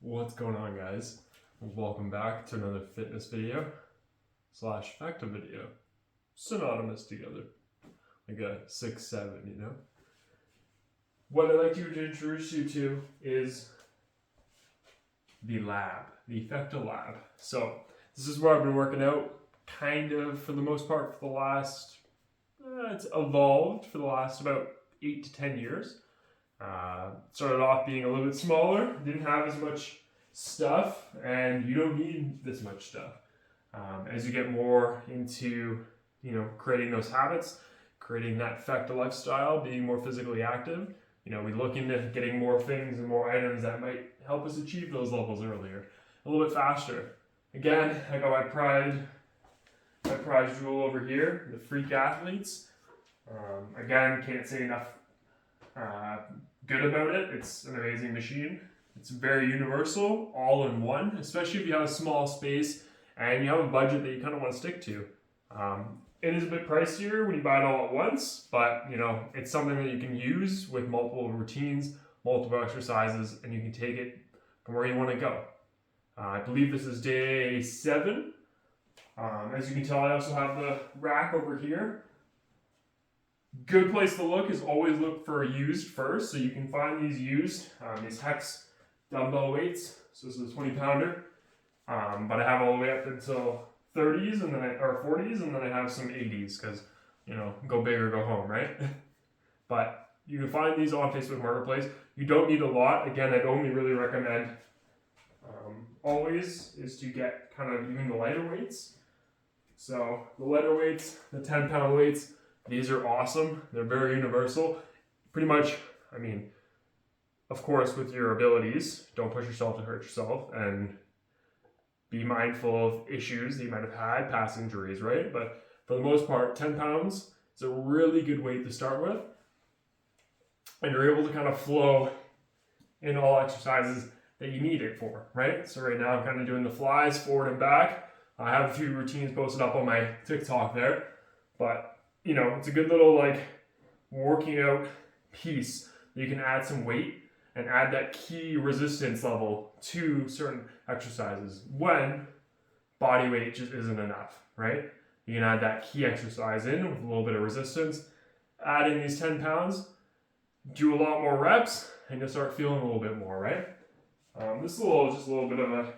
What's going on, guys? Welcome back to another fitness video / FECTA video. Synonymous together. Like a 6-7, you know? What I'd like to introduce you to is the lab, the FECTA Lab. So this is where I've been working out kind of for the most part for the last, it's evolved for the last about 8 to 10 years. Started off being a little bit smaller, didn't have as much stuff, and you don't need this much stuff. As you get more into, creating those habits, creating that FECTA lifestyle, being more physically active, we look into getting more things and more items that might help us achieve those levels earlier, a little bit faster. Again, I got my prize jewel over here, the freak athletes. Again, can't say enough good about it. It's an amazing machine. It's very universal, all in one, especially if you have a small space and you have a budget that you kind of want to stick to. It is a bit pricier when you buy it all at once, but it's something that you can use with multiple routines, multiple exercises, and you can take it from where you want to go. I believe this is day 7. As you can tell, I also have the rack over here. Good place to look is always look for used first, so you can find these used, these Hex dumbbell weights. So this is a 20-pounder, but I have all the way up until 30s and then or 40s, and then I have some 80s because go big or go home, right? But you can find these on Facebook Marketplace. You don't need a lot. Again, I'd only really recommend always is to get kind of even the lighter weights. So the lighter weights, the 10-pound weights. These are awesome. They're very universal. Pretty much, of course, with your abilities, don't push yourself to hurt yourself, and be mindful of issues that you might have had, past injuries, right? But for the most part, 10 pounds is a really good weight to start with. And you're able to kind of flow in all exercises that you need it for, right? So right now I'm kind of doing the flies forward and back. I have a few routines posted up on my TikTok there, but it's a good little working out piece. You can add some weight and add that key resistance level to certain exercises when body weight just isn't enough, right? You can add that key exercise in with a little bit of resistance, add in these 10 pounds, do a lot more reps, and you'll start feeling a little bit more, right? This is just a little bit of a,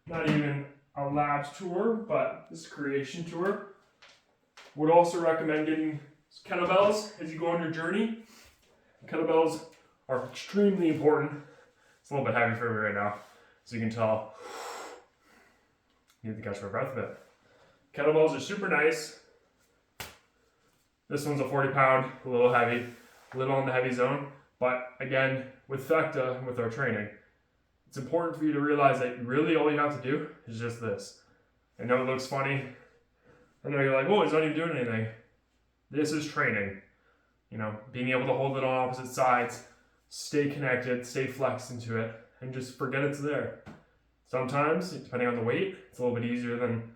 not even a labs tour, but this is a creation tour. Would also recommend getting kettlebells as you go on your journey. Kettlebells are extremely important. It's a little bit heavy for me right now, so you can tell. I need to catch my breath a bit. Kettlebells are super nice. This one's a 40-pound, a little heavy, a little on the heavy zone. But again, with FECTA, with our training, it's important for you to realize that really all you have to do is just this. I know it looks funny. I know you're like, oh, it's not even doing anything. This is training. Being able to hold it on opposite sides, stay connected, stay flexed into it, and just forget it's there. Sometimes, depending on the weight, it's a little bit easier than,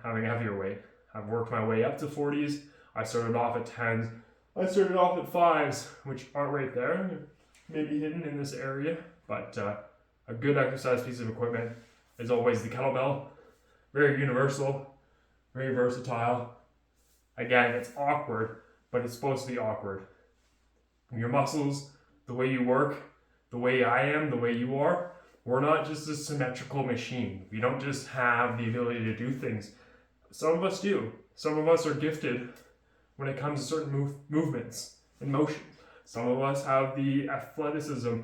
having a heavier weight. I've worked my way up to 40s. I started off at 10s. I started off at 5s, which aren't right there. Maybe hidden in this area, but a good exercise piece of equipment is always the kettlebell. Very universal. Very versatile. Again, it's awkward, but it's supposed to be awkward. Your muscles, the way you work, the way I am, the way you are, we're not just a symmetrical machine. We don't just have the ability to do things. Some of us do. Some of us are gifted when it comes to certain movements and motions. Some of us have the athleticism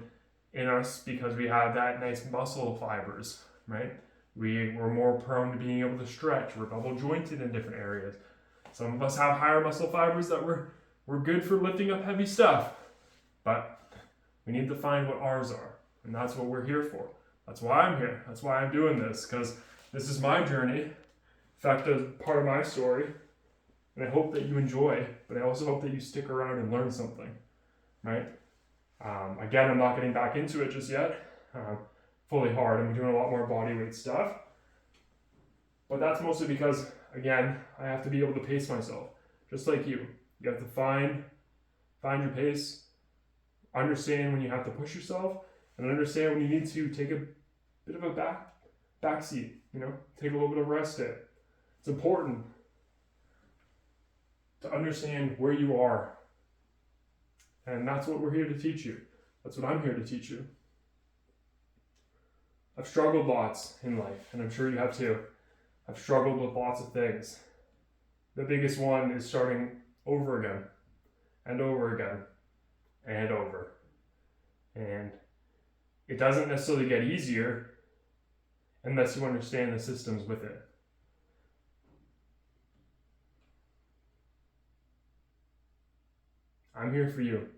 in us because we have that nice muscle fibers, right? We're more prone to being able to stretch. We're double jointed in different areas. Some of us have higher muscle fibers that we're good for lifting up heavy stuff. But we need to find what ours are. And that's what we're here for. That's why I'm here. That's why I'm doing this. Because this is my journey. FECTA is part of my story. And I hope that you enjoy. But I also hope that you stick around and learn something. Right? Again, I'm not getting back into it just yet. Fully hard. I'm doing a lot more body weight stuff. But that's mostly because, again, I have to be able to pace myself. Just like you. You have to find your pace, understand when you have to push yourself, and understand when you need to take a bit of a back seat, take a little bit of rest in. It's important to understand where you are. And that's what we're here to teach you. That's what I'm here to teach you. I've struggled lots in life, and I'm sure you have too. I've struggled with lots of things. The biggest one is starting over again, and over again, and over. And it doesn't necessarily get easier unless you understand the systems with it. I'm here for you.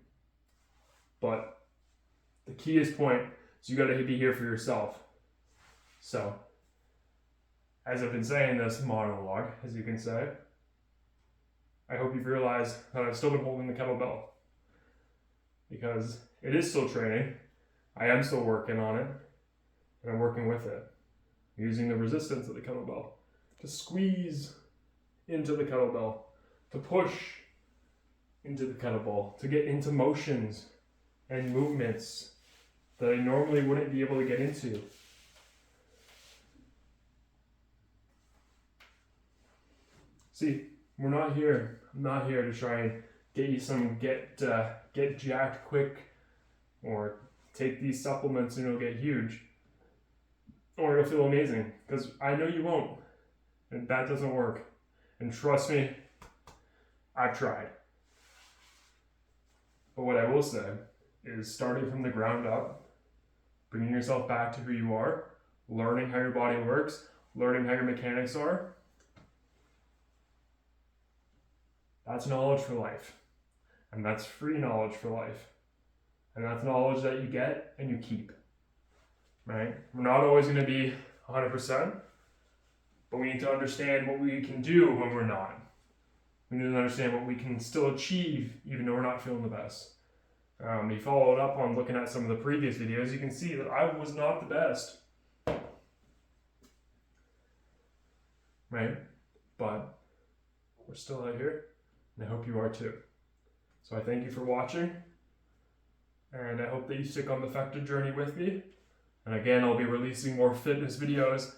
But the keyest point is you gotta be here for yourself. So, as I've been saying this monologue, as you can say, I hope you've realized that I've still been holding the kettlebell. Because it is still training. I am still working on it. And I'm working with it. Using the resistance of the kettlebell to squeeze into the kettlebell, to push into the kettlebell, to get into motions and movements that I normally wouldn't be able to get into. See, I'm not here to try and get you some get jacked quick, or take these supplements and you'll get huge, or you'll feel amazing, because I know you won't, and that doesn't work. And trust me, I've tried. But what I will say is, starting from the ground up, bringing yourself back to who you are, learning how your body works, learning how your mechanics are, that's knowledge for life. And that's free knowledge for life. And that's knowledge that you get and you keep. Right? We're not always going to be 100%, but we need to understand what we can do when we're not. We need to understand what we can still achieve even though we're not feeling the best. You followed up on looking at some of the previous videos, you can see that I was not the best. Right? But we're still out here, and I hope you are too. So I thank you for watching, and I hope that you stick on the FECTA journey with me. And again, I'll be releasing more fitness videos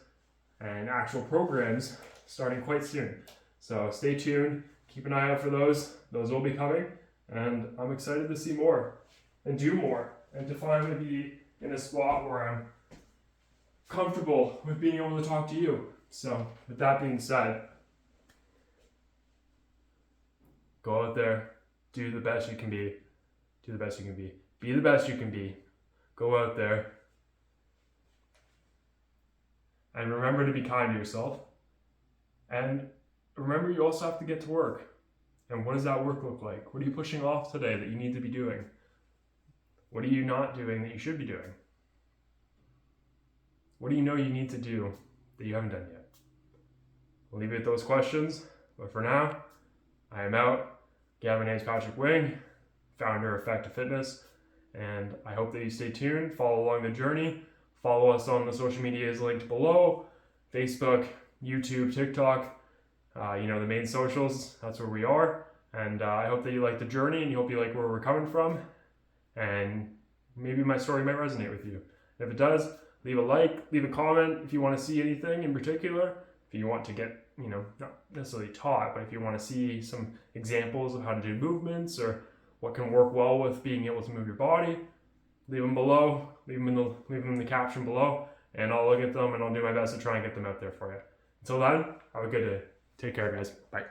and actual programs starting quite soon. So stay tuned, keep an eye out for those. Those will be coming, and I'm excited to see more and do more, and to finally be in a spot where I'm comfortable with being able to talk to you. So with that being said, go out there, do the best you can be. Do the best you can be. Be the best you can be. Go out there. And remember to be kind to yourself. And remember, you also have to get to work. And what does that work look like? What are you pushing off today that you need to be doing? What are you not doing that you should be doing? What do you know you need to do that you haven't done yet? I'll leave you with those questions. But for now, I am out. Again, my name is Patrick Wing, founder of FECTA Fitness. And I hope that you stay tuned, follow along the journey. Follow us on the social medias linked below. Facebook, YouTube, TikTok, the main socials, that's where we are. And I hope that you like the journey, and you hope you like where we're coming from. And maybe my story might resonate with you. If it does, leave a like, leave a comment if you want to see anything in particular. If you want to get, not necessarily taught, but if you want to see some examples of how to do movements or what can work well with being able to move your body, leave them below, leave them in the caption below, and I'll look at them and I'll do my best to try and get them out there for you. Until then, have a good day. Take care, guys. Bye.